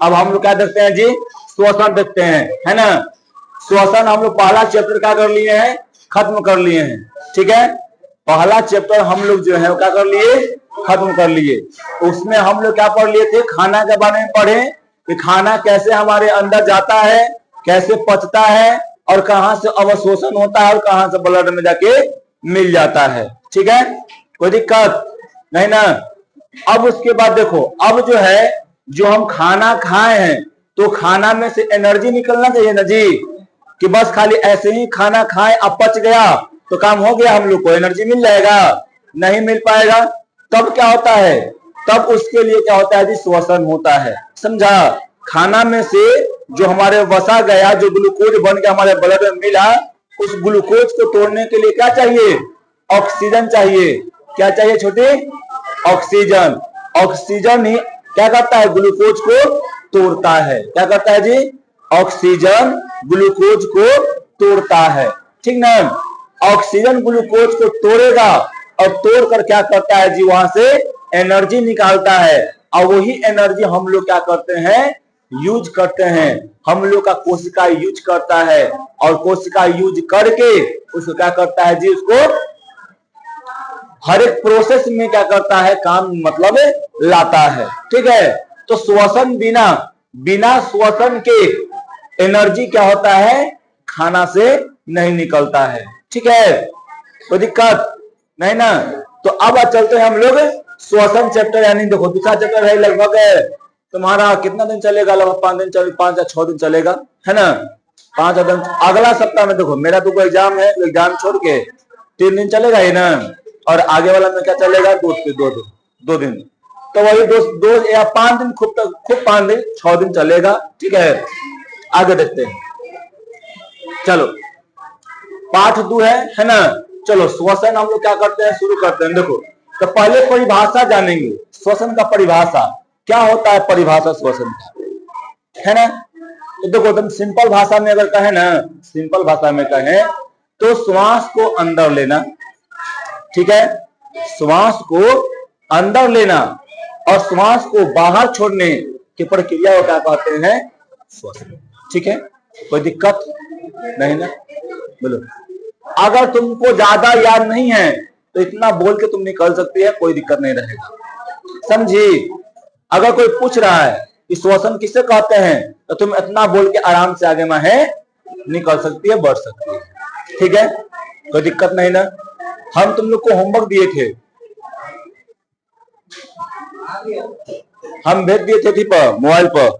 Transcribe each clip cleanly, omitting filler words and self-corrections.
अब हम लोग क्या देखते हैं जी, श्वसन देखते हैं, है ना। श्वसन हम लोग पहला चैप्टर क्या कर लिए हैं, खत्म कर लिए हैं, ठीक है। पहला चैप्टर हम लोग जो है क्या कर लिए, खत्म कर लिए। उसमें हम लोग क्या पढ़ लिए थे, खाना के बारे में पढ़े कि खाना कैसे हमारे अंदर जाता है, कैसे पचता है और कहां से अवशोषण होता है और कहां से ब्लड में जाके मिल जाता है, ठीक है। कोई दिक्कत नहीं ना। अब उसके बाद देखो, अब जो है जो हम खाना खाए हैं तो खाना में से एनर्जी निकलना चाहिए ना जी, कि बस खाली ऐसे ही खाना खाए अब पच गया तो काम हो गया, हम लोग को एनर्जी मिल जाएगा, नहीं मिल पाएगा। तब क्या होता है, तब उसके लिए क्या होता है जी, श्वसन होता है, समझा। खाना में से जो हमारे वसा गया, जो ग्लूकोज बन के हमारे ब्लड में मिला, उस ग्लूकोज को तोड़ने के लिए क्या चाहिए, ऑक्सीजन चाहिए। क्या चाहिए छोटे, ऑक्सीजन। ऑक्सीजन ही क्या करता है, ग्लूकोज को तोड़ता है। क्या करता है जी, ऑक्सीजन ग्लूकोज को तोड़ता है, ठीक ना। ऑक्सीजन ग्लूकोज को तोड़ेगा और तोड़कर क्या करता है जी, वहां से एनर्जी निकालता है और वही एनर्जी हम लोग क्या करते हैं, यूज करते हैं। हम लोग का कोशिका यूज करता है और कोशिका यूज करके उसको क्या करता है जी, उसको हर एक प्रोसेस में क्या करता है, काम मतलब लाता है, ठीक है। तो श्वसन बिना श्वसन के एनर्जी क्या होता है, खाना से नहीं निकलता है, ठीक है। कोई दिक्कत नहीं ना। तो अब चलते हैं हम लोग श्वसन चैप्टर, यानी देखो दूसरा चैप्टर है, लगभग तुम्हारा कितना दिन चलेगा, लगभग 5 दिन 5 या 6 दिन चलेगा, है ना। 5 दिन, अगला सप्ताह में देखो मेरा तो एग्जाम है, एग्जाम छोड़ के 3 दिन चलेगा ये ना, और आगे वाला में क्या चलेगा, 2 दिन। तो वही 2 या 5 दिन, खूब 5 दिन, 6 दिन चलेगा, ठीक है। आगे देखते हैं, चलो पाठ 2 है ना। चलो श्वसन हम लोग क्या करते हैं, शुरू करते हैं। देखो तो पहले परिभाषा जानेंगे, श्वसन का परिभाषा क्या होता है, परिभाषा श्वसन का, है ना। तो देखो एकदम सिंपल भाषा में अगर कहें ना, सिंपल भाषा में कहें तो श्वास को अंदर लेना, ठीक है, श्वास को अंदर लेना और श्वास को बाहर छोड़ने की प्रक्रिया को क्या कहते हैं, श्वसन, ठीक है। कोई दिक्कत नहीं ना, बोलो। अगर तुमको ज्यादा याद नहीं है तो इतना बोल के तुम निकल सकती है, कोई दिक्कत नहीं रहेगा, समझी। अगर कोई पूछ रहा है कि श्वसन किसे कहते हैं तो तुम इतना बोल के आराम से आगे में है निकल सकती है, बढ़ सकती है, ठीक है। कोई दिक्कत नहीं ना। हम तुम लोग को होमवर्क दिए थे, हम भेज दिए थे थी पर मोबाइल पर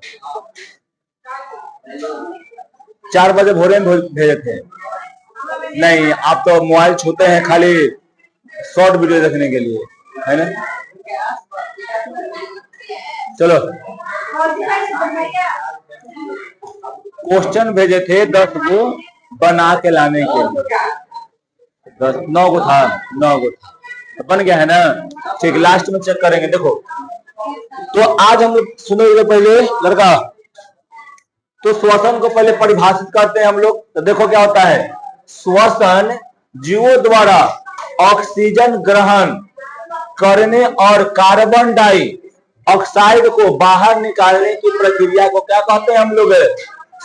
4 बजे भोरे में भेजे थे। नहीं, आप तो मोबाइल छूते हैं खाली शॉर्ट वीडियो देखने के लिए, है ना। चलो क्वेश्चन भेजे थे 10 को बना के लाने के लिए, 9 गो था, 9 गो था, बन गया है ना, ठीक। लास्ट में चेक करेंगे। देखो तो आज हम लोग सुनोगे पहले लड़का, तो श्वसन को पहले परिभाषित करते हैं हम लोग। तो देखो क्या होता है, श्वसन जीवों द्वारा ऑक्सीजन ग्रहण करने और कार्बन डाइऑक्साइड को बाहर निकालने की प्रक्रिया को क्या कहते हैं हम लोग,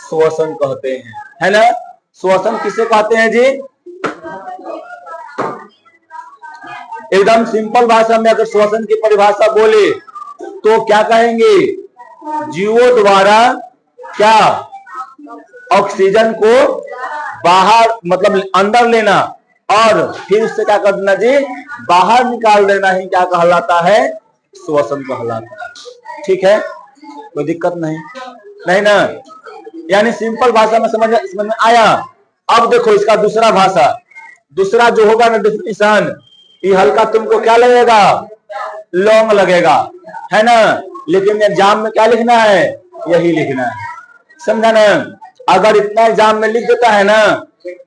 श्वसन कहते हैं, है ना। श्वसन किसे कहते हैं जी, एकदम सिंपल भाषा में अगर श्वसन की परिभाषा बोले तो क्या कहेंगे, जीवों द्वारा क्या, ऑक्सीजन को बाहर मतलब अंदर लेना और फिर उससे क्या कर देना जी, बाहर निकाल देना ही क्या कहलाता है, श्वसन कहलाता है, ठीक है। कोई दिक्कत नहीं ना। यानी सिंपल भाषा में समझ में आया। अब देखो इसका दूसरा भाषा, दूसरा जो होगा ना डेफिनेशन, ये हल्का तुमको क्या लगेगा, लॉन्ग लगेगा, है ना। लेकिन एग्जाम में क्या लिखना है, यही लिखना है, समझा ना। अगर इतना एग्जाम में लिख देता है ना,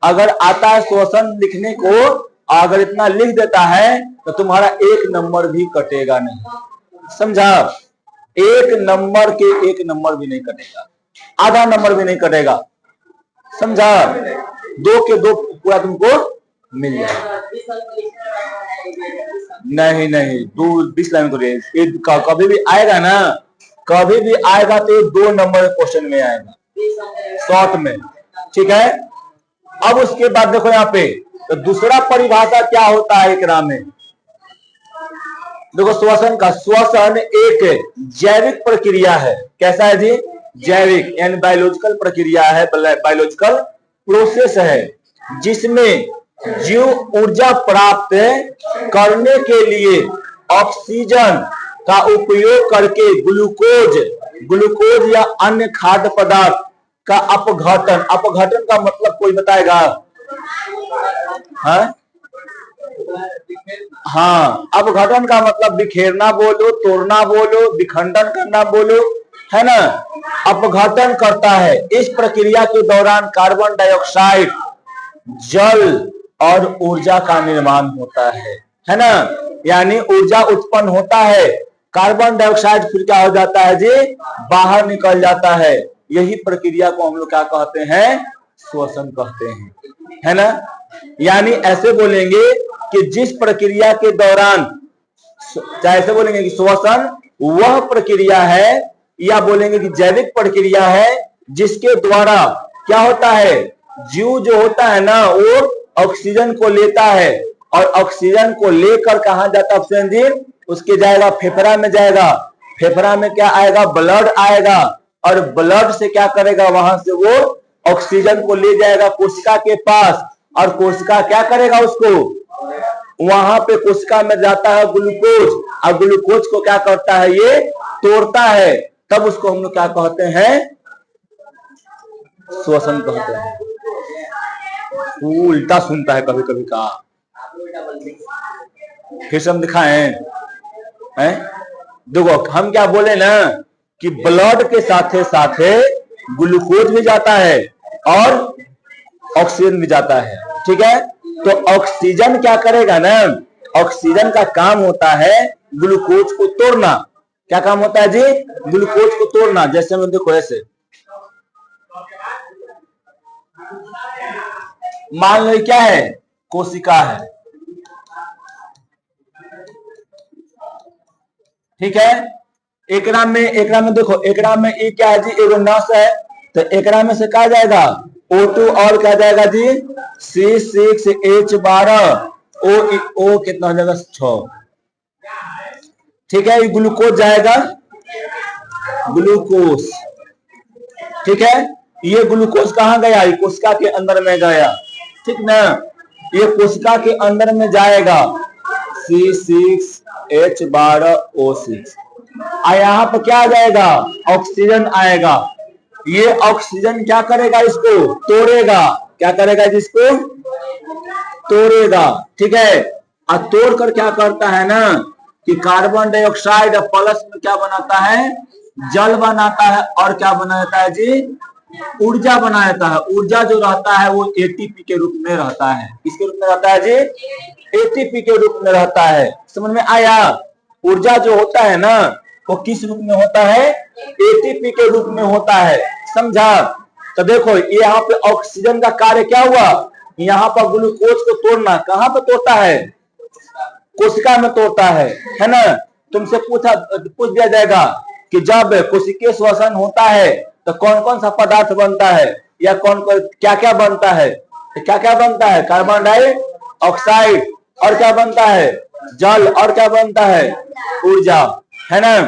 अगर आता है श्वसन लिखने को, अगर इतना लिख देता है तो तुम्हारा 1 नंबर भी कटेगा नहीं, समझा। 1 नंबर के 1 नंबर भी नहीं कटेगा, आधा नंबर भी नहीं कटेगा, समझा। 2 के 2 पूरा तुमको मिल जाएगा। नहीं 20 लाइन को कभी भी आएगा ना कभी भी आएगा तो 2 नंबर क्वेश्चन में आएगा शॉर्ट में, ठीक है। अब उसके बाद देखो यहाँ पे तो दूसरा परिभाषा क्या होता है एकरा में, देखो श्वसन का, श्वसन एक जैविक प्रक्रिया है। कैसा है जी? जैविक यानी बायोलॉजिकल प्रक्रिया है, बायोलॉजिकल प्रोसेस है, जिसमें जीव ऊर्जा प्राप्त करने के लिए ऑक्सीजन का उपयोग करके ग्लूकोज या अन्य खाद्य पदार्थ का अपघटन, अपघटन का मतलब कोई बताएगा? हाँ, अपघटन का मतलब बिखेरना बोलो, तोड़ना बोलो, विखंडन करना बोलो, है ना, अपघटन करता है। इस प्रक्रिया के दौरान कार्बन डाइऑक्साइड, जल और ऊर्जा का निर्माण होता है ना, यानी ऊर्जा उत्पन्न होता है। कार्बन डाइऑक्साइड फिर क्या हो जाता है जी? बाहर निकल जाता है। यही प्रक्रिया को हम लोग क्या कहते हैं? श्वसन कहते हैं, है ना। यानी ऐसे बोलेंगे कि जिस प्रक्रिया के दौरान, चाहे ऐसे बोलेंगे कि श्वसन वह प्रक्रिया है, या बोलेंगे कि जैविक प्रक्रिया है जिसके द्वारा क्या होता है, जीव जो होता है ना वो ऑक्सीजन को लेता है, और ऑक्सीजन को लेकर कहां जाता है ऑक्सीजन जी? उसके जाएगा फेफड़ा में जाएगा, फेफड़ा में क्या आएगा? ब्लड आएगा, और ब्लड से क्या करेगा? वहां से वो ऑक्सीजन को ले जाएगा कोशिका के पास, और कोशिका क्या करेगा? उसको वहां पे कोशिका में जाता है ग्लूकोज, और ग्लूकोज को क्या करता है? ये तोड़ता है, तब उसको हम लोग क्या कहते हैं? श्वसन कहते हैं। उल्टा सुनता है कभी कभी का, फिर से हम दिखाएं हैं? देखो हम क्या बोले ना कि ब्लड के साथे साथे ग्लूकोज भी जाता है और ऑक्सीजन भी जाता है, ठीक है। तो ऑक्सीजन क्या करेगा ना, ऑक्सीजन का काम होता है ग्लूकोज को तोड़ना। क्या काम होता है जी? ग्लूकोज को तोड़ना। जैसे में देखो ऐसे मान लो क्या है? कोशिका है, ठीक है। एकरा में देखो, एकरा में ये क्या है जी? एगो नस है, तो एकरा में से क्या जाएगा? O2 और क्या जाएगा जी? C6H12 O कितना हो जाएगा? 6, ठीक है। ये ग्लूकोज जाएगा, ग्लूकोज, ठीक है। ये ग्लूकोज कहां गया? ये कोशिका के अंदर में गया, ठीक ना। ये कोशिका के अंदर में जाएगा C6H12O6, और यहाँ पर क्या आ जाएगा? ऑक्सीजन आएगा। ये ऑक्सीजन क्या करेगा? इसको तोड़ेगा। क्या करेगा? जिसको तोड़ेगा, ठीक है। और तोड़ कर क्या करता है ना कि कार्बन डाइऑक्साइड प्लस में क्या बनाता है? जल बनाता है, और क्या बनाता है जी? ऊर्जा बनाता है। ऊर्जा जो रहता है वो एटीपी के रूप में रहता है। किसके रूप में रहता है जी? एटीपी के रूप में रहता है। समझ में आया? ऊर्जा जो होता है ना वो किस रूप में होता है? एटीपी के रूप में होता है, समझा। तो देखो यहाँ पे ऑक्सीजन का कार्य क्या हुआ? यहाँ पर ग्लूकोज को तोड़ना। कहाँ पे तोड़ता है? कोशिका में तोड़ता है ना। तुमसे पूछ दिया जाएगा कि जब कोशिकीय श्वसन होता है तो कौन कौन सा पदार्थ बनता है, या क्या क्या बनता है? तो क्या क्या बनता है? कार्बन डाइऑक्साइड, और क्या बनता है? जल, और क्या बनता है? ऊर्जा, है ना,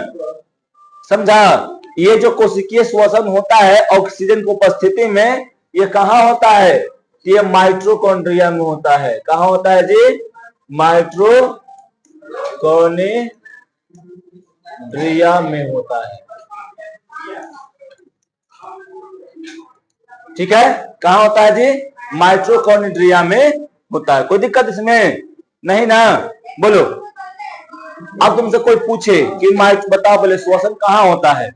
समझा। ये जो कोशिकीय श्वसन होता है ऑक्सीजन की उपस्थिति में, ये कहाँ होता है? ये माइटोकॉन्ड्रिया में होता है। कहाँ होता है जी? माइटोकॉन्ड्रिया में होता है, ठीक है। कहाँ होता है जी? माइटोकॉन्ड्रिया में होता है। कोई दिक्कत इसमें नहीं ना? बोलो। अब तुमसे कोई पूछे कि बताओ बोले श्वसन कहाँ होता है,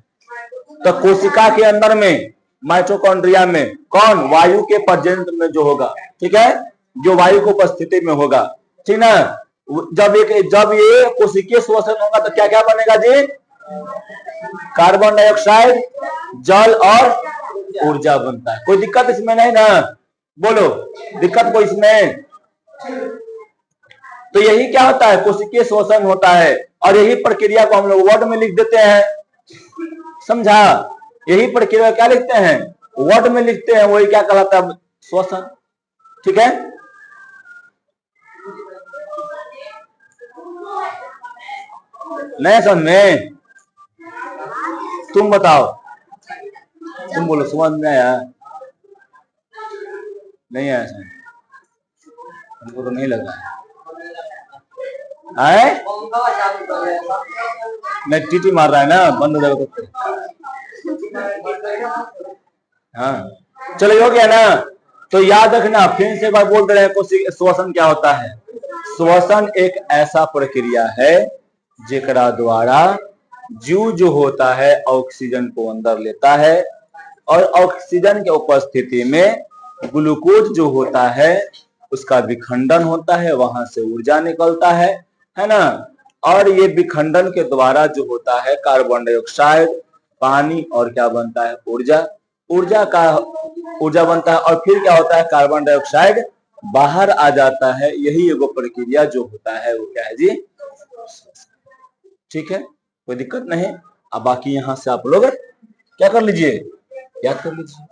तो कोशिका के अंदर में माइटोकॉन्ड्रिया में। कौन? वायु के पर्जेंट में जो होगा, ठीक है, जो वायु को उपस्थिति में होगा, ठीक ना। जब ये कोशिकीय श्वसन होगा तो क्या क्या बनेगा जी? कार्बन डाइऑक्साइड, जल और ऊर्जा बनता है। कोई दिक्कत इसमें नहीं ना? बोलो, दिक्कत कोई इसमें? तो यही क्या होता है? कोशिकीय श्वसन होता है, और यही प्रक्रिया को हम लोग वर्ड में लिख देते हैं। समझा? यही प्रक्रिया क्या लिखते हैं, वर्ड में लिखते हैं, वही क्या कहलाता है, श्वसन। ठीक है, नहीं समझ में? तुम बताओ, तुम बोलो, समझ में आया? नहीं आया समझ? हमको तो नहीं लगा है। नहीं, टीटी मार रहा है ना, बंद हो जाएगा तो। हाँ चलो, हो गया ना? तो याद रखना, फिर से एक बार बोल रहे हैं, श्वसन क्या होता है? श्वसन एक ऐसा प्रक्रिया है जेकरा द्वारा जीव जो होता है ऑक्सीजन को अंदर लेता है, और ऑक्सीजन के उपस्थिति में ग्लूकोज जो होता है उसका विखंडन होता है, वहां से ऊर्जा निकलता है ना? और ये विखंडन के द्वारा जो होता है कार्बन डाइऑक्साइड, पानी और क्या बनता है, ऊर्जा। ऊर्जा बनता है, और फिर क्या होता है, कार्बन डाइऑक्साइड बाहर आ जाता है। यही एगो प्रक्रिया जो होता है वो क्या है जी, ठीक है, कोई दिक्कत नहीं। अब बाकी यहां से आप लोग क्या कर लीजिए, याद कर लीजिए,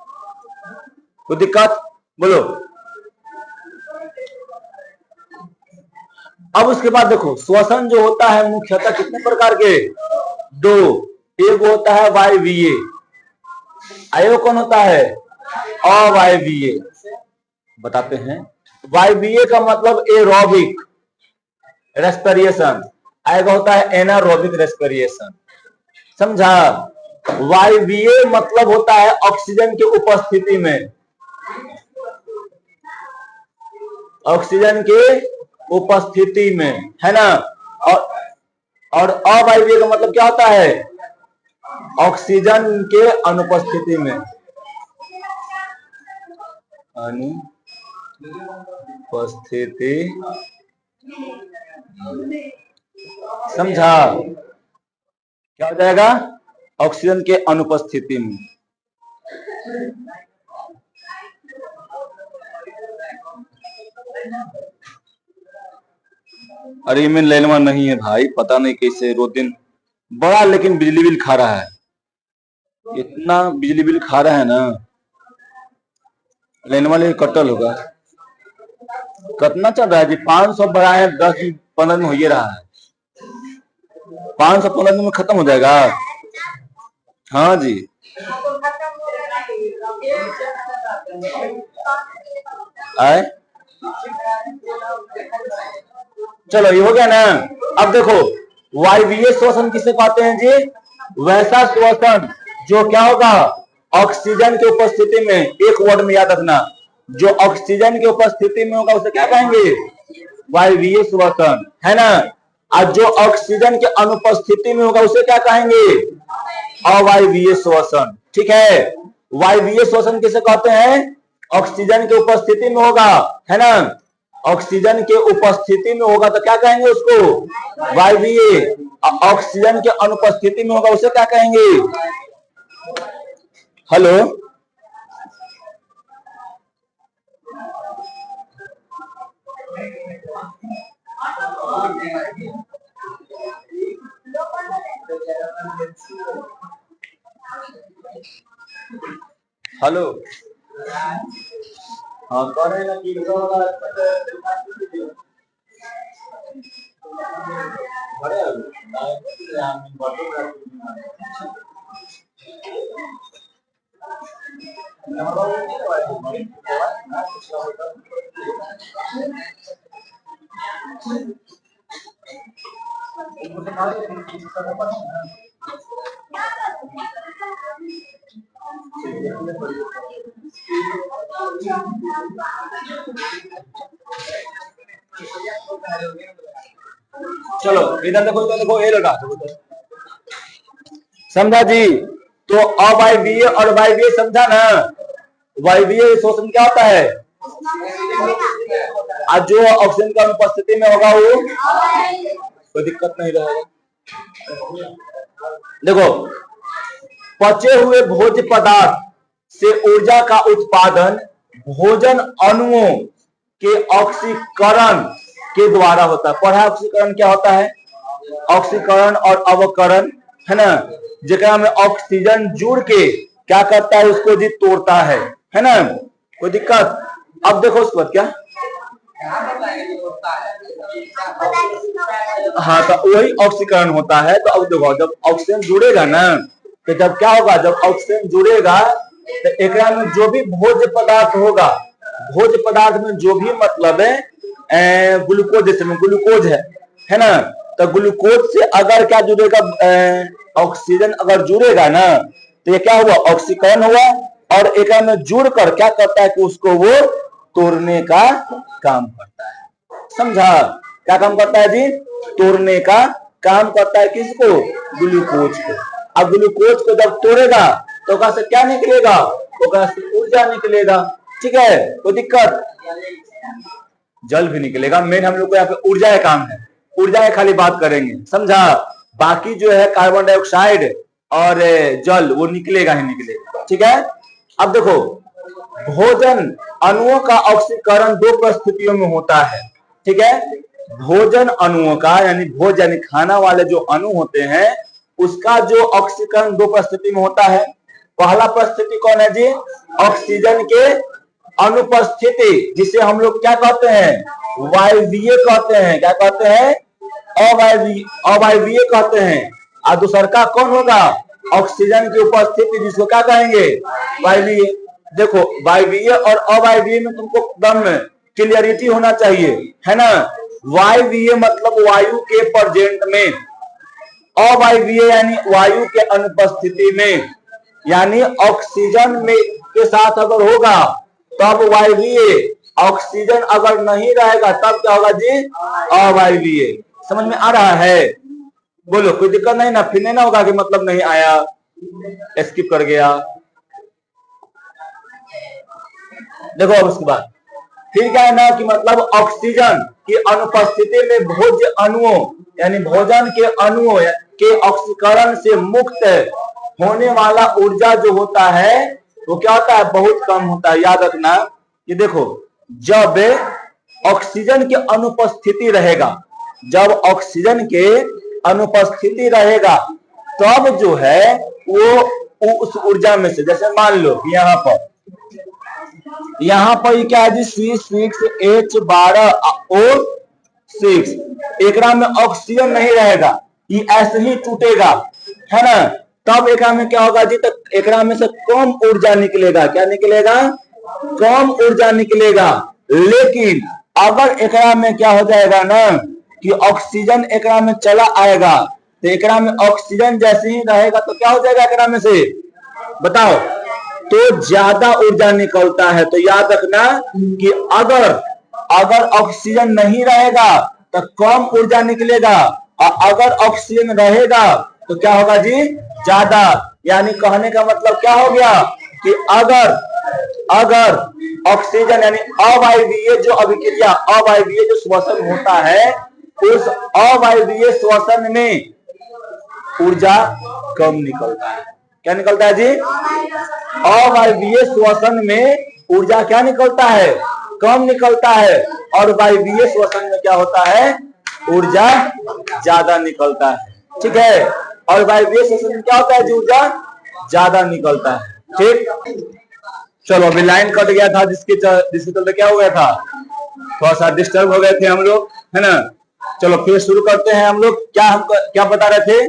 कोई दिक्कत बोलो। अब उसके बाद देखो, श्वसन जो होता है मुख्यतः कितने प्रकार के, दो। एक होता है वायवीय, आयो कौन होता है, अवायवीय। बताते हैं, वायवीय का मतलब एरोबिक रेस्पिरेशन, आएगा होता है एनारोबिक रेस्पिरेशन। समझा? वायवीय मतलब होता है ऑक्सीजन की उपस्थिति में, ऑक्सीजन के उपस्थिति में, है ना? और अवायवीय का मतलब क्या होता है, ऑक्सीजन के अनुपस्थिति में, अनुपस्थिति। समझा? क्या हो जाएगा, ऑक्सीजन के अनुपस्थिति में। अरे में लेनवा नहीं है भाई, पता नहीं कैसे रोज दिन बड़ा, लेकिन बिजली बिल खा रहा है, इतना बिजली बिल खा रहा है ना। लेनवा ले कटल होगा, कितना चल रहा है जी, 500 बढ़ाए 10-15 में हो ही रहा है, 515 दिन में खत्म हो जाएगा। हाँ जी, आए चलो, ये हो गया ना? अब देखो, वायवीय श्वसन किसे कहते हैं जी, वैसा श्वसन जो क्या होगा, ऑक्सीजन की उपस्थिति में, एक वर्ड में याद रखना, जो ऑक्सीजन की उपस्थिति में होगा उसे क्या कहेंगे, वायवीय श्वसन, है ना? और जो ऑक्सीजन के अनुपस्थिति में होगा उसे क्या कहेंगे, अवायवीय श्वसन। ठीक है, वायवीय श्वसन किसे कहते हैं, ऑक्सीजन की उपस्थिति में होगा, है ना? ऑक्सीजन के उपस्थिति में होगा तो क्या कहेंगे उसको, वायवीय। ऑक्सीजन के अनुपस्थिति में होगा उसे क्या कहेंगे, हेलो, हेलो, हाँ कह रहे हैं ना कि चलो इधर देखो, इधर देखो, ये लगा समझा जी? तो अवायवीय और वायवीय समझा ना? वायवीय श्वसन क्या होता है, आज जो ऑक्सीजन की अनुपस्थिति में होगा वो कोई दिक्कत नहीं रहेगा। देखो, पचे हुए भोज्य पदार्थ से ऊर्जा का उत्पादन भोजन अणुओं के ऑक्सीकरण के द्वारा होता है। पढ़ा ऑक्सीकरण क्या होता है, ऑक्सीकरण और अवकरण, है ना, जेकरा में ऑक्सीजन जुड़ के क्या करता है, उसको जी तोड़ता है ना, कोई दिक्कत। अब देखो उसके बाद क्या, हाँ तो वही ऑक्सीकरण होता है। तो अब देखो जब ऑक्सीजन जुड़ेगा ना, तो जब क्या होगा, जब ऑक्सीजन जुड़ेगा तो एक में जो भी भोज्य पदार्थ होगा, भोज्य पदार्थ में जो भी मतलब है ग्लूकोज, जैसे में ग्लूकोज है ना, तो ग्लूकोज से अगर क्या जुड़ेगा, ऑक्सीजन अगर जुड़ेगा ना, तो ये क्या हुआ, ऑक्सीकरण हुआ। और एक में जुड़कर क्या करता है कि उसको वो तोड़ने का काम करता है। समझा, क्या काम करता है जी, तोड़ने का काम करता है। किसको, ग्लूकोज को। अब ग्लूकोज को जब तोड़ेगा तो ओकरा से क्या निकलेगा, ओकरा से ऊर्जा निकलेगा। ठीक है, कोई दिक्कत, जल भी निकलेगा। मेन हम लोग को यहाँ पे ऊर्जा का काम है, ऊर्जा की खाली बात करेंगे, समझा। बाकी जो है कार्बन डाइऑक्साइड और जल वो निकलेगा ही निकलेगा। ठीक है, अब देखो भोजन अणुओं का ऑक्सीकरण दो परिस्थितियों में होता है। ठीक है, भोजन अणुओं का यानी भोज यानी खाना वाले जो अणु होते हैं, उसका जो ऑक्सीकरण दो परिस्थिति में होता है। पहला परिस्थिति कौन है जी, ऑक्सीजन के अनुपस्थिति, जिसे हम लोग क्या कहते हैं, वायवीय कहते हैं। क्या कहते हैं, अवायवीय कहते हैं। और दूसरा का कौन होगा, ऑक्सीजन की उपस्थिति, जिसको क्या कहेंगे, वायवीय। देखो वायवीय और अवायवीय में तुमको एकदम क्लियरिटी होना चाहिए, है ना। वायवीय मतलब वायु के प्रेजेंट में, अवायवीय यानी वायु के अनुपस्थिति में, यानी ऑक्सीजन में के साथ अगर होगा तब वायवीय, ऑक्सीजन अगर नहीं रहेगा तब क्या होगा जी, अवायवीय। समझ में आ रहा है, बोलो, कोई दिक्कत नहीं ना, फिर नहीं ना होगा कि मतलब नहीं आया, स्किप कर गया। देखो अब उसके बाद फिर क्या है ना कि मतलब ऑक्सीजन की अनुपस्थिति में भोज्य अणुओं यानी भोजन के अणुओं के ऑक्सीकरण से मुक्त होने वाला ऊर्जा जो होता है वो क्या होता है, बहुत कम होता है। याद रखना, ये देखो जब ऑक्सीजन की अनुपस्थिति रहेगा, जब ऑक्सीजन के अनुपस्थिति रहेगा तब जो है वो उस ऊर्जा में से, जैसे मान लो यहाँ पर क्या है जी, C6H12O6, एकरा में ऑक्सीजन नहीं रहेगा, ये ऐसे ही टूटेगा, है ना। तब एकरा में क्या होगा जी, तो एकरा में से कम ऊर्जा निकलेगा। क्या निकलेगा, कम ऊर्जा निकलेगा। लेकिन अगर एकरा में क्या हो जाएगा ना कि ऑक्सीजन एकरा में चला आएगा, तो एकरा में ऑक्सीजन जैसे ही रहेगा तो क्या हो जाएगा एकरा में से, बताओ, तो ज्यादा ऊर्जा निकलता है। तो याद रखना कि अगर ऑक्सीजन नहीं रहेगा तो कम ऊर्जा निकलेगा, और अगर ऑक्सीजन रहेगा तो क्या होगा जी, ज्यादा। यानी कहने का मतलब क्या हो गया कि अगर ऑक्सीजन यानी अवायवीय जो अभिक्रिया, अवायवीय जो श्वसन होता है, उस अवायवीय श्वसन में ऊर्जा कम निकलता है। क्या निकलता है जी, अवायवीय श्वसन में ऊर्जा क्या निकलता है, कम निकलता है। और वायवीय श्वसन में क्या होता है, ऊर्जा ज्यादा निकलता है। ठीक है, और वायवीय श्वसन में क्या होता है, ऊर्जा ज्यादा निकलता है। ठीक, चलो अभी लाइन कट गया था, जिसके चलते क्या हो गया था, थोड़ा सा डिस्टर्ब हो गए थे हम लोग, है ना। चलो फिर शुरू करते हैं हम लोग। हम क्या बता रहे थे,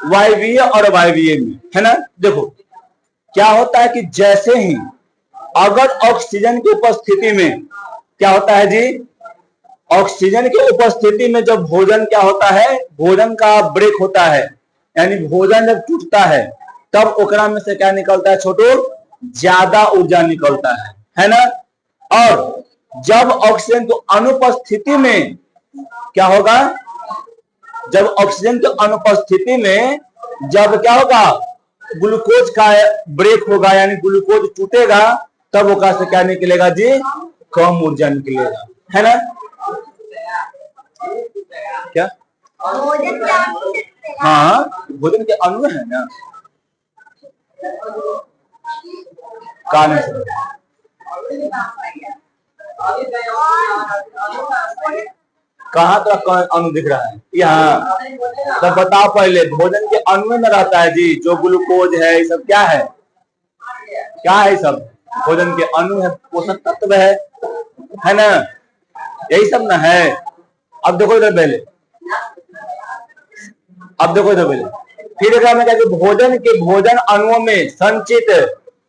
वायवीय और वायवीय में, है ना। देखो क्या होता है कि जैसे ही अगर ऑक्सीजन की उपस्थिति में क्या होता है जी, ऑक्सीजन की उपस्थिति में जब भोजन क्या होता है, भोजन का ब्रेक होता है, यानी भोजन जब टूटता है तब ओकरा में से क्या निकलता है छोटो, ज्यादा ऊर्जा निकलता है ना। और जब ऑक्सीजन की अनुपस्थिति में क्या होगा, जब ऑक्सीजन की अनुपस्थिति में जब क्या होगा, ग्लूकोज का ब्रेक होगा यानी ग्लूकोज टूटेगा, तब ओकरा से क्या निकलेगा जी, कम ऊर्जा निकलेगा, है ना। क्या हाँ, भोजन के अणु है ना, कान कहाँ तक अणु दिख रहा है? यहाँ। तो बताओ पहले, भोजन के अणु में रहता है जी, जो ग्लूकोज है, ये सब क्या है? क्या है सब? भोजन के अणु है, पोषक तत्व है ना? यही सब ना है। अब देखो इधर पहले, फिर अगर मैं कहती भोजन अणुओं में संचित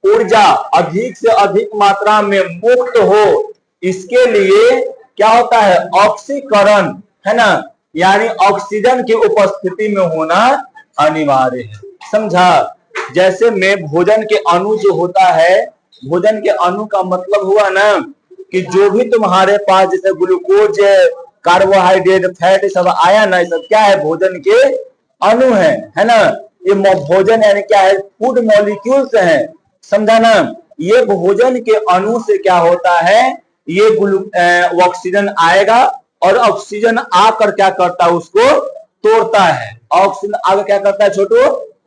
ऊर्जा अधिक से अधिक मात्रा में मुक्त हो, इसके लिए क्या होता है? ऑक्सीकरण, है ना? यानी ऑक्सीजन की उपस्थिति में होना अनिवार्य है। समझा? जैसे में भोजन के अणु जो होता है, भोजन के अणु का मतलब हुआ ना कि जो भी तुम्हारे पास जैसे ग्लूकोज, कार्बोहाइड्रेट, फैट सब आया ना, ये सब क्या है? भोजन के अणु है ना? ये भोजन यानी क्या है? फूड मॉलिक्यूल्स हैं। समझा ना? ये भोजन के अणु से क्या होता है? ये ऑक्सीजन आएगा और ऑक्सीजन आकर क्या करता है? उसको तोड़ता है। ऑक्सीजन आकर क्या करता है छोटू?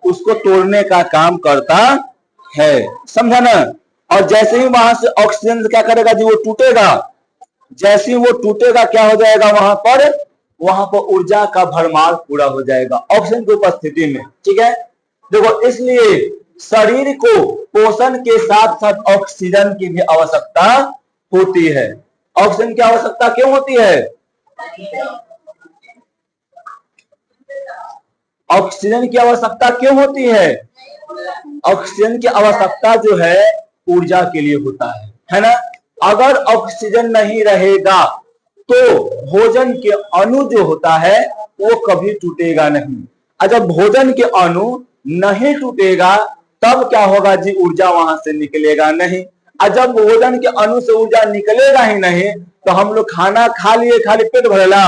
उसको तोड़ने का काम करता है। समझा ना? और जैसे ही वहां से ऑक्सीजन क्या करेगा जी? वो टूटेगा। जैसे ही वो टूटेगा क्या हो जाएगा? वहां पर ऊर्जा का भरमार पूरा हो जाएगा ऑक्सीजन की उपस्थिति में। ठीक है? देखो, इसलिए शरीर को पोषण के साथ साथ ऑक्सीजन की भी आवश्यकता होती है। ऑक्सीजन की आवश्यकता क्यों होती है? ऑक्सीजन की आवश्यकता क्यों होती है? ऑक्सीजन की आवश्यकता जो है ऊर्जा के लिए होता है ना? अगर ऑक्सीजन नहीं रहेगा तो भोजन के अणु जो होता है वो कभी टूटेगा नहीं। और जब भोजन के अणु नहीं टूटेगा तब क्या होगा जी? ऊर्जा वहां से निकलेगा नहीं। और जब भोजन के अणु से ऊर्जा निकलेगा ही नहीं तो हम लोग खाना खा लिए, खाली पेट भरेला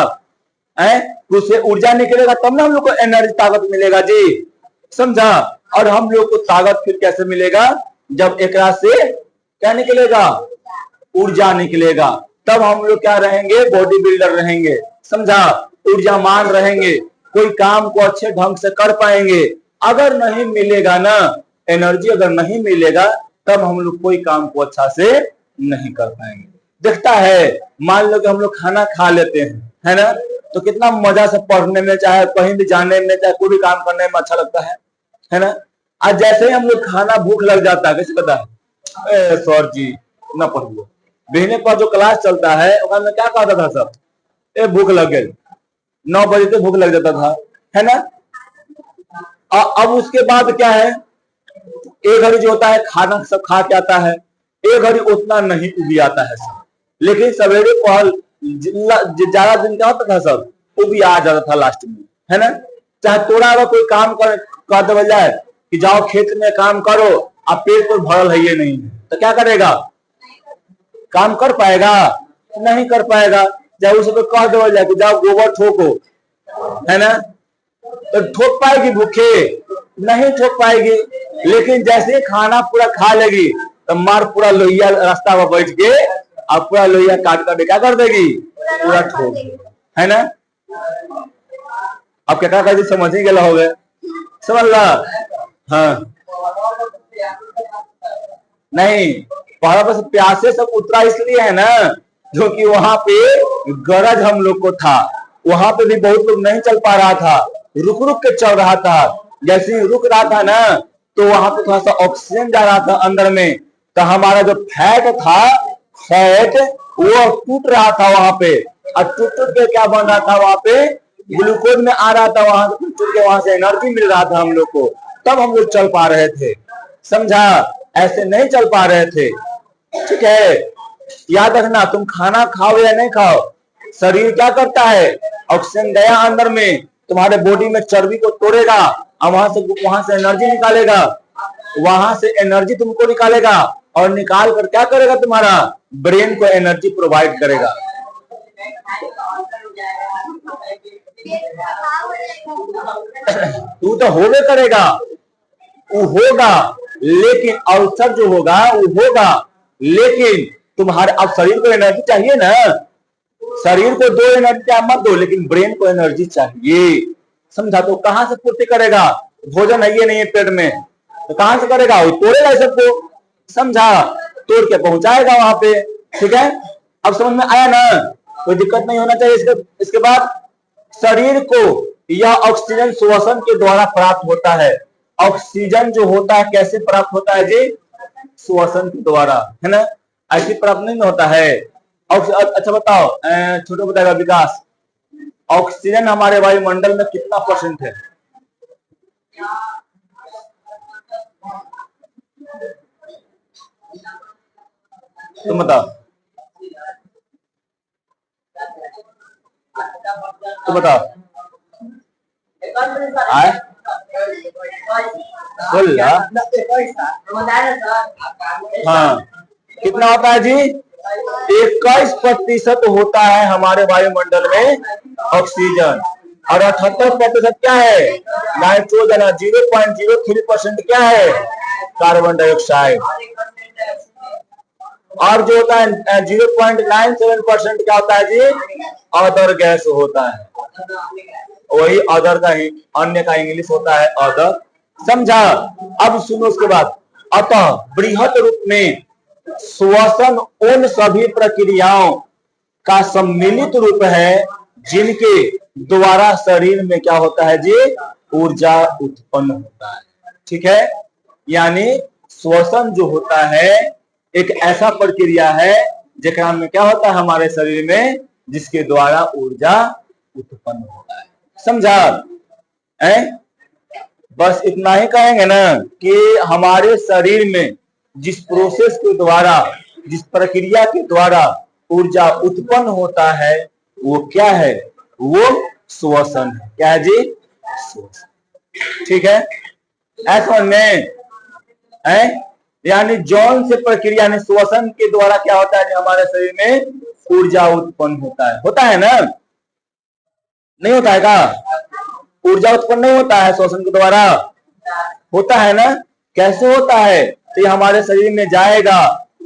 है, तो उससे ऊर्जा निकलेगा तब ना हम लोग को एनर्जी, ताकत मिलेगा जी। समझा? और हम लोग को ताकत फिर कैसे मिलेगा? जब एक से क्या निकलेगा? ऊर्जा निकलेगा। तब हम लोग क्या रहेंगे? बॉडी बिल्डर रहेंगे। समझा? ऊर्जामान रहेंगे, कोई काम को अच्छे ढंग से कर पाएंगे। अगर नहीं मिलेगा ना एनर्जी, अगर नहीं मिलेगा तब हम लोग कोई काम को अच्छा से नहीं कर पाएंगे। दिखता है, मान लो कि हम लोग खाना खा लेते हैं, है ना? तो कितना मजा से पढ़ने में, चाहे कहीं भी जाने में, चाहे कोई भी काम करने में अच्छा लगता है ना? आज जैसे ही हम लोग खाना भूख लग जाता है, कैसे पता है? सर जी ना पढ़ो, बिहने पर जो क्लास चलता है उसमें क्या कहता था सब? भूख लग गई। 9 बजे तक भूख लग जाता था, है ना? अब उसके बाद क्या है? एक घड़ी जो होता है खाना सब खा के आता है, एक घड़ी उतना नहीं उबी आता है सब। लेकिन सवेरे पहल ज्यादा दिन क्या होता था? सब उबी आ जाता था लास्ट में, है ना? चाहे थोड़ा अगर कोई काम कर दे जाए कि जाओ खेत में काम करो, अब पेट पर भरल है ये नहीं, तो क्या करेगा? काम कर पाएगा? नहीं कर पाएगा। चाहे उसे कह दे जाए कि जाओ गोबर ठोको, है ना? तो ठोक पाएगी? भूखे नहीं ठोक पाएगी। लेकिन जैसे खाना पूरा खा लेगी तो मार पूरा लोहिया रास्ता पर बैठ के और पूरा लोहिया काट कर क्या कर देगी? पूरा ठोक, है ना? अब क्या कर दी? समझ ही गया हो गए, समझ ला? हाँ नहीं, पहाड़ पर प्यासे सब उतरा इसलिए है ना क्योंकि वहां पे गरज हम लोग को था। वहां पे भी बहुत लोग नहीं चल पा रहा था, रुक रुक के चल रहा था। जैसे ही रुक रहा था ना तो वहां पे थोड़ा सा ऑक्सीजन जा रहा था अंदर में, तो हमारा जो फैट था, फैट वो टूट रहा था वहां पे। और टूट टूट के क्या बन रहा था? वहां पे ग्लूकोज में आ रहा था, वहां से टूट के वहां से एनर्जी मिल रहा था हम लोग को, तब हम लोग चल पा रहे थे। समझा? ऐसे नहीं चल पा रहे थे। ठीक है? याद रखना, तुम खाना खाओ या नहीं खाओ, शरीर क्या करता है? ऑक्सीजन गया अंदर में, तुम्हारे बॉडी में चर्बी को तोड़ेगा और वहां से एनर्जी निकालेगा, वहां से एनर्जी तुमको निकालेगा और निकाल कर क्या करेगा? तुम्हारा ब्रेन को एनर्जी प्रोवाइड करेगा। तू तो होवे करेगा, वो होगा, लेकिन अवसर जो होगा वो होगा, लेकिन तुम्हारे अब शरीर को एनर्जी चाहिए ना। शरीर को दो एनर्जी क्या मत दो, लेकिन ब्रेन को एनर्जी चाहिए। समझा? तो कहां से पूर्ति करेगा? भोजन है ये नहीं है पेट में, तो कहां से करेगा? वो तोड़ेगा सबको। समझा? तोड़ के पहुंचाएगा वहां पे। ठीक है? अब समझ में आया ना? कोई दिक्कत नहीं होना चाहिए। इसके बाद शरीर को यह ऑक्सीजन श्वसन के द्वारा प्राप्त होता है। ऑक्सीजन जो होता है कैसे प्राप्त होता है जी? श्वसन के द्वारा, है ना? ऐसे प्राप्त नहीं होता है। अच्छा बताओ, छोटे बताएगा विकास, ऑक्सीजन हमारे वायुमंडल में कितना परसेंट है? तुम बताओ, तो बताओ। हाँ, कितना होता है जी? 21% होता है हमारे वायुमंडल में ऑक्सीजन, और 78% क्या है? नाइट्रोजन। 0.03% क्या है? Carbon dioxide. और जो होता है 0.97% क्या होता है जी? अदर गैस होता है। वही अदर का ही, अन्य का इंग्लिश होता है अदर। समझा? अब सुनो उसके बाद, अतः बृहद रूप में श्वसन उन सभी प्रक्रियाओं का सम्मिलित रूप है जिनके द्वारा शरीर में क्या होता है जी? ऊर्जा उत्पन्न होता है। ठीक है, यानी श्वसन जो होता है एक ऐसा प्रक्रिया है जेकरा में क्या होता है हमारे शरीर में, जिसके द्वारा ऊर्जा उत्पन्न होता है। समझा? बस इतना ही कहेंगे ना कि हमारे शरीर में जिस प्रोसेस के द्वारा, जिस प्रक्रिया के द्वारा ऊर्जा उत्पन्न होता है वो क्या है? वो श्वसन है। क्या है जी? श्वसन। ठीक है, ऐसा में यानी जौन से प्रक्रिया, यानी श्वसन के द्वारा क्या होता है हमारे शरीर में ऊर्जा उत्पन्न होता है ना? नहीं होता है का? ऊर्जा उत्पन्न नहीं होता है श्वसन के द्वारा? होता है ना? कैसे होता है? तो ये हमारे शरीर में जाएगा,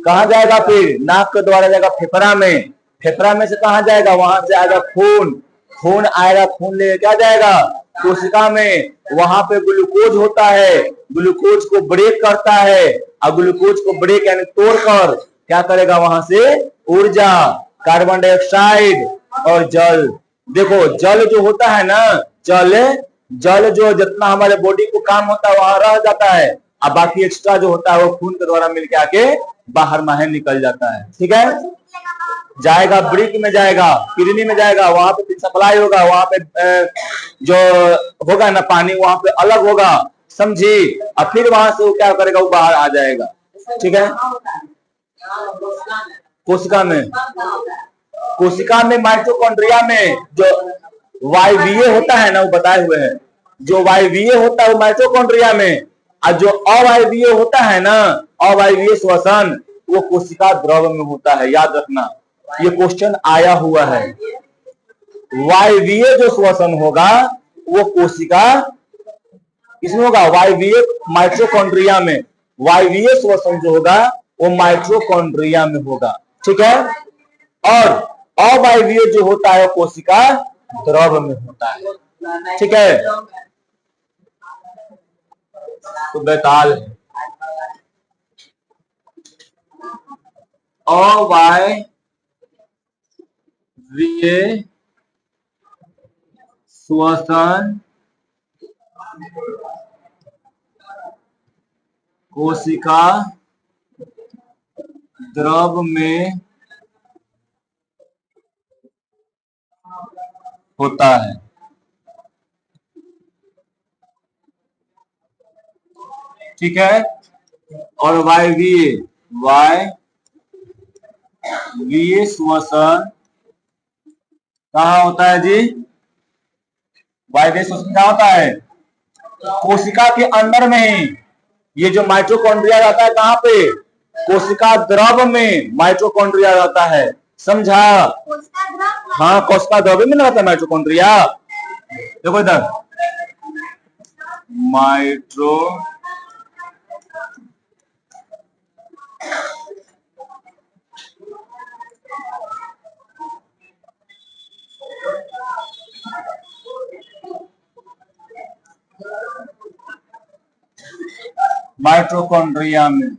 कहा जाएगा? फिर नाक के द्वारा जाएगा फेफड़ा में, फेफड़ा में से कहा जाएगा? वहां से आएगा खून, खून आएगा, खून लेके क्या जाएगा? कोशिका में। वहां पे ग्लूकोज होता है, ग्लूकोज को ब्रेक करता है, और ग्लूकोज को ब्रेक यानी तोड़कर क्या करेगा? वहां से ऊर्जा, कार्बन डाइऑक्साइड और जल। देखो जल जो होता है ना, जल जो जितना हमारे बॉडी को काम होता है वहां रह जाता है, अब बाकी एक्स्ट्रा जो होता है वो खून के द्वारा मिलके आके बाहर बाहर निकल जाता है। ठीक है, जाएगा ब्रिक में, जाएगा किडनी में, जाएगा वहां पे सप्लाई होगा, वहां पे जो होगा ना पानी वहां पे अलग होगा, समझी? और फिर वहां से वो क्या करेगा? वो बाहर आ जाएगा। ठीक है, कोशिका में, कोशिका में माइटोकॉन्ड्रिया में जो वायवीय होता है ना, वो बताए हुए हैं, जो वायवीय होता है वो माइटोकॉन्ड्रिया में, और जो अवायवीय होता है ना, अवायवीय श्वसन, वो कोशिका द्रव में होता है। याद रखना, ये क्वेश्चन आया हुआ है। वायवीय जो श्वसन होगा वो कोशिका किसमें होगा? वायवीय, माइटोकॉन्ड्रिया में। वायवीय श्वसन जो होगा वो माइटोकॉन्ड्रिया में होगा। ठीक है, और अवायवीय जो होता है वो कोशिका द्रव में होता है। ठीक है, तो बेताल है। अवायवीय श्वसन कोशिका द्रव में होता है। ठीक है, और वायवीय श्वसन कहाँ होता है जी? वायवीय श्वसन क्या होता है? कोशिका के अंदर में ही। ये जो माइटोकॉन्ड्रिया रहता है कहाँ पे? कोशिका द्रव में माइटोकॉन्ड्रिया रहता है। समझा? हाँ, कोशिका द्रव में रहता है माइटोकॉन्ड्रिया। देखो इधर, माइटोकॉन्ड्रिया में।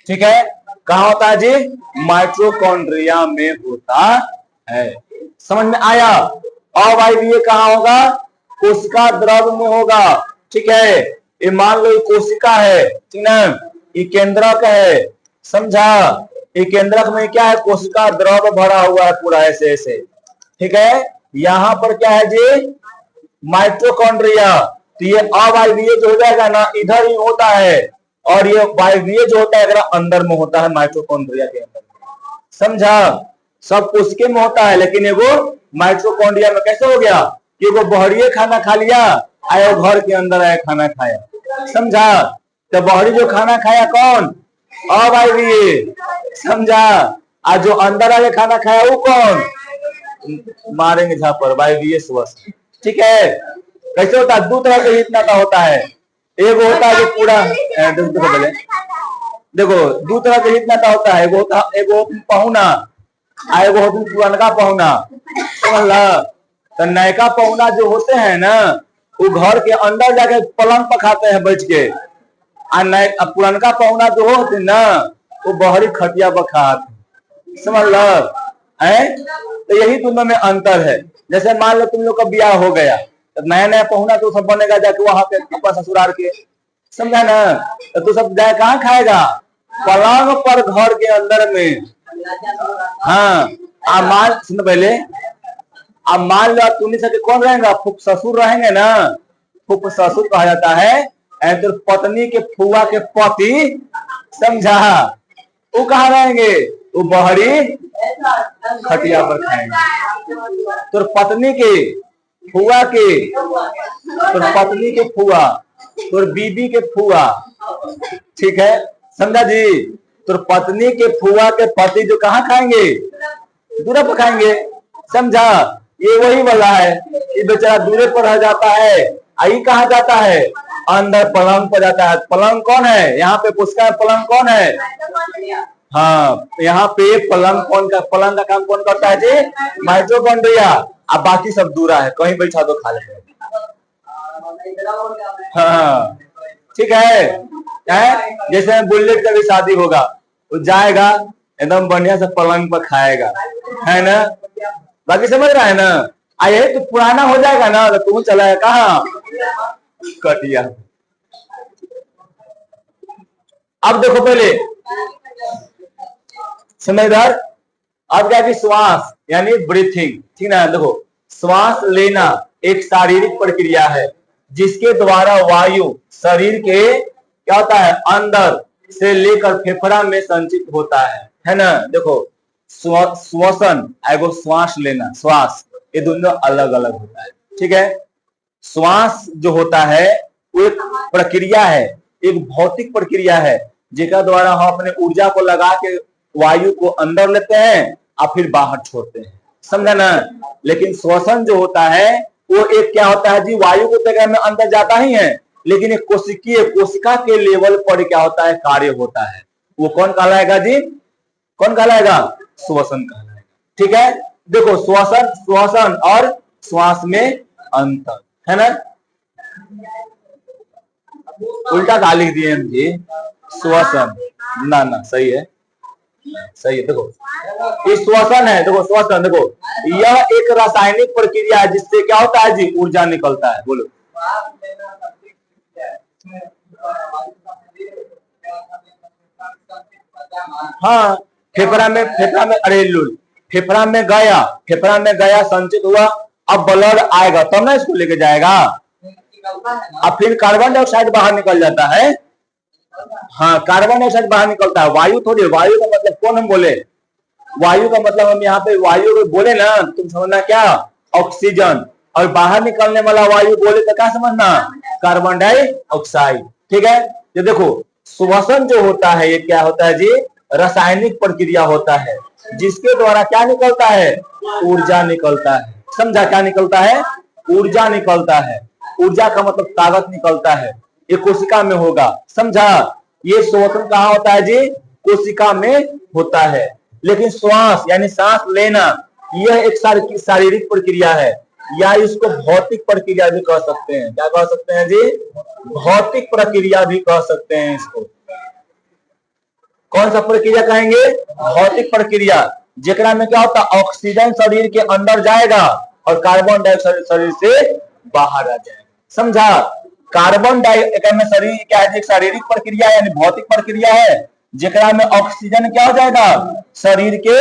ठीक है, कहाँ होता है जी? माइटोकॉन्ड्रिया में होता है। समझ में आया? अवायवीय कहाँ होगा? कोशिका द्रव में होगा। ठीक है, ये मान लो ये कोशिका है, ठीक ना, ये केंद्रक है, समझा? ये केंद्रक में क्या है? कोशिका द्रव भरा हुआ है पूरा ऐसे ऐसे, ठीक है। यहाँ पर क्या है जी? माइटोकॉन्ड्रिया। तो ये अवायवीय जो हो जाएगा ना, इधर ही होता है, और ये वायवीय जो होता है अंदर में होता है, माइटोकॉन्ड्रिया के अंदर, समझा? सब कोशिका में होता है, लेकिन एगो माइटोकॉन्ड्रिया में कैसे हो गया कि एगो बहरिये खाना खा लिया, आया घर के अंदर आया खाना खाया, समझा? तो बहरी जो खाना खाया कौन? अवायवीय, समझा? आज जो अंदर आके खाना खाया वो कौन? मारेंगे झापर, वायवीय स्वस्थ। ठीक है, कैसे होता है? दो तरह के हित नाता होता है। एक होता है जो पूरा देखो दो तरह के हित नाता होता है। एगो पहुना, एगो होता पुरानका पहुना, समझला? तो नयका पहुना जो होते हैं ना, वो घर के अंदर जाके पलंग पर खाते हैं बैठ के, और पुरानका पहुना जो होते ना, वो बहरी खटिया पर खाते, समझ लो? तो यही दोनों में अंतर है। जैसे मान लो तुम लोग का ब्याह हो गया, तो नया नया पहुना तो सब बनेगा जाके वहां पे अपना ससुराल के, समझा ना? तो तू सब जाए कहाँ खाएगा? पलंग पर घर के अंदर में। हाँ, मान सुनो पहले, अब मान लो तुम सके कौन रहेगा? फुफ ससुर रहेंगे ना, फुफ ससुर कहा जाता है। तो पत्नी के फुआ के पति, समझा? वो कहाँ रहेंगे? वो बहरी खटिया पर खाएंगे। तो पत्नी के फुआ के, तो पत्नी के फुआ, तो बीबी के फुआ, ठीक है, समझा जी? तो पत्नी के फुआ के पति जो कहाँ खाएंगे? दूर पर खाएंगे, समझा? ये वही वाला है, ये बेचारा दूर पर रह जाता है, आई कहाँ जाता है? अंदर पलंग पर जाता है। पलंग कौन है यहाँ पे? पुष्कर पलंग कौन है? हाँ, यहाँ पे पलंग पलंग का काम कौन करता है जी? माइटोकॉन्ड्रिया। अब बाकी सब दूरा है, कहीं बैठा दो खा लेंगे। हाँ, ठीक है। जैसे बुलेट का भी शादी होगा, वो जाएगा एकदम बढ़िया से पलंग पर खाएगा, है ना? बाकी समझ रहा है ना? आए तो पुराना हो जाएगा ना, तो तू चला कहाँ? कटिया। अब देखो पहले समझदार, अब क्या कि श्वास यानी ब्रीथिंग, ठीक ना? देखो, श्वास लेना एक शारीरिक प्रक्रिया है जिसके द्वारा वायु शरीर के क्या होता है? अंदर से लेकर फेफड़ा में संचित होता है ना? देखो, श्वसन एगो श्वास लेना, श्वास, ये दोनों अलग अलग होता है, ठीक है? श्वास जो होता है वो एक प्रक्रिया है, एक भौतिक प्रक्रिया है, जिसका द्वारा हम अपने ऊर्जा को लगा के वायु को अंदर लेते हैं और फिर बाहर छोड़ते हैं, समझा ना? लेकिन श्वसन जो होता है वो एक क्या होता है जी? वायु को तो में अंदर जाता ही है, लेकिन एक कोशिका के लेवल पर क्या होता है? कार्य होता है। वो कौन कहलाएगा जी? कौन कहलाएगा? श्वसन कहलाएगा, ठीक है? देखो, श्वसन और श्वास में अंतर है ना? उल्टा का लिख दिए हम जी, श्वसन ना सही है, सही है। देखो, ये श्वसन है, देखो श्वसन, देखो यह एक रासायनिक प्रक्रिया है जिससे क्या होता है जी? ऊर्जा निकलता है। बोलो, हाँ, फेफड़ा में अरे लुल, फेफड़ा में गया, संचित हुआ, अब ब्लड आएगा तब ना इसको लेके जाएगा, अब फिर कार्बन डाइऑक्साइड बाहर निकल जाता है। हाँ, कार्बन डाइऑक्साइड बाहर निकलता है, वायु थोड़ी। वायु का मतलब कौन हम बोले? वायु का मतलब हम यहाँ पे वायु को बोले ना, तुम समझना क्या? ऑक्सीजन। और बाहर निकलने वाला वायु बोले तो क्या समझना? कार्बन डाइऑक्साइड, ठीक है? ये देखो, श्वसन जो होता है ये क्या होता है जी? रासायनिक प्रक्रिया होता है जिसके द्वारा क्या निकलता है? ऊर्जा निकलता है, समझा? क्या निकलता है? ऊर्जा निकलता है। ऊर्जा का मतलब ताकत निकलता है, ये कोशिका में होगा, समझा? ये श्वसन कहाँ होता है जी? कोशिका में होता है। लेकिन श्वास यानी सांस लेना यह एक शारीरिक प्रक्रिया है, या इसको भौतिक प्रक्रिया भी कह सकते हैं। क्या कह सकते हैं जी? भौतिक प्रक्रिया भी कह सकते हैं इसको। कौन सा प्रक्रिया कहेंगे? भौतिक प्रक्रिया, जेकरा में क्या होता है, ऑक्सीजन शरीर के अंदर जाएगा और कार्बन डाइऑक्साइड शरीर से बाहर आ जाएगा। समझा? कार्बन डाइऑक्साइड में शरीर क्या है, एक शारीरिक प्रक्रिया है, यानी भौतिक प्रक्रिया है, जेकरा में ऑक्सीजन क्या हो जाएगा, शरीर के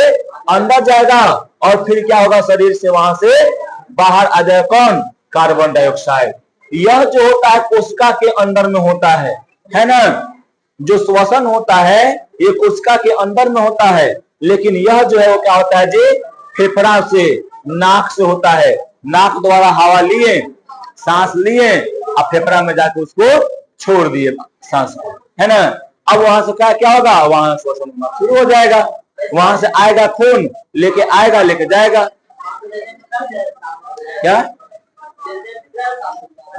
अंदर जाएगा और फिर क्या होगा, शरीर से वहां से बाहर आ जाएगा कौन, कार्बन डाइऑक्साइड। यह जो होता है कोशिका के अंदर में होता है ना। जो श्वसन होता है ये कोशिका के अंदर में होता है, लेकिन यह जो है वो क्या होता है जी, फेफड़ा से, नाक से होता है। नाक द्वारा हवा लिए, सांस लिए और फेफड़ा में जाके उसको छोड़ दिए सांस को, है ना। अब वहां से क्या होगा, वहां श्वसन होना शुरू हो जाएगा, वहां से आएगा खून, लेके आएगा, लेके जाएगा। क्या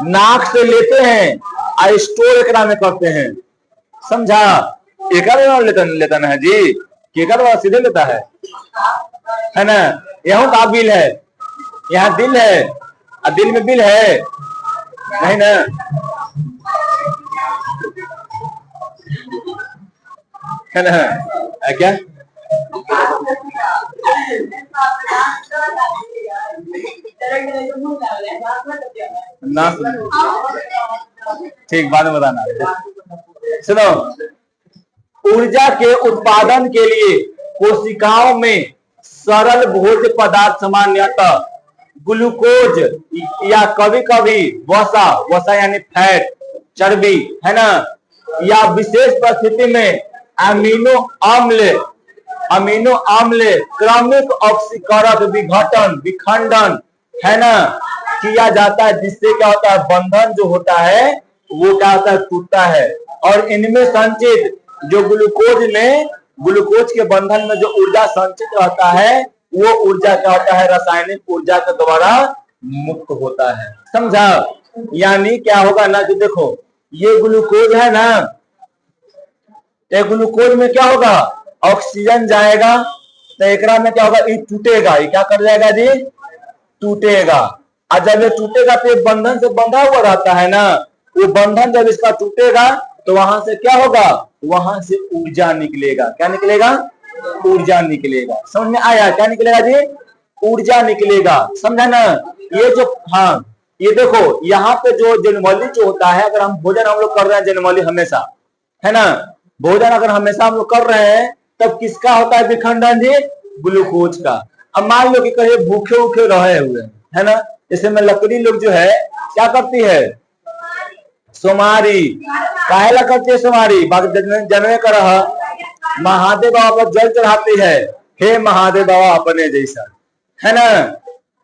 नाक से लेते हैं, स्टोर एकरा में करते हैं। समझा? एक लेता है जी, केकर वाला सीधे लेता है ना। यहाँ का बिल है, यहाँ दिल है, और दिल में बिल है नहीं ना, है ना। क्या ना, ठीक, बाद में बताना। सुनो, ऊर्जा के उत्पादन के लिए कोशिकाओं में सरल भोज्य पदार्थ सामान्यतः ग्लूकोज या कभी कभी वसा यानी फैट, चर्बी, है ना, या विशेष परिस्थिति में अमीनो अम्ल क्रमिक ऑक्सीकरण विखंडन, है ना, किया जाता है, जिससे क्या होता है, बंधन जो होता है वो क्या होता है, टूटता है। और इनमें संचित जो ग्लूकोज के बंधन में जो ऊर्जा संचित रहता है, वो ऊर्जा क्या होता है, रासायनिक ऊर्जा के द्वारा मुक्त होता है। समझा? यानी क्या होगा ना कि देखो, ये ग्लूकोज है ना, ये ग्लूकोज में क्या होगा, ऑक्सीजन जाएगा, तो एकरा में क्या होगा, ये टूटेगा, ये क्या कर जाएगा जी, टूटेगा। और जब ये टूटेगा तो ये बंधन से बंधा हुआ रहता है ना, वो बंधन जब इसका टूटेगा तो वहां से क्या होगा, वहां से ऊर्जा निकलेगा। क्या निकलेगा? ऊर्जा निकलेगा। समझ में आया? क्या निकलेगा जी? ऊर्जा निकलेगा। समझा ना? ये जो, हाँ, ये देखो यहाँ पे जो जनरली जो होता है, अगर हम भोजन हम लोग कर रहे हैं जनरली हमेशा, है ना, भोजन अगर हमेशा हम लोग कर रहे हैं, तब किसका होता है विखंडन जी? ग्लूकोज का। अब मान लो कि कहीं भूखे रहे हुए, है ना, इसमें में लकड़ी लोग जो है क्या करती है, सोमारी, काहेला करती है सोमारी, जनवे कर महादेव बाबा पर जल चढ़ाती है, हे महादेव बाबा अपने जैसा, है ना।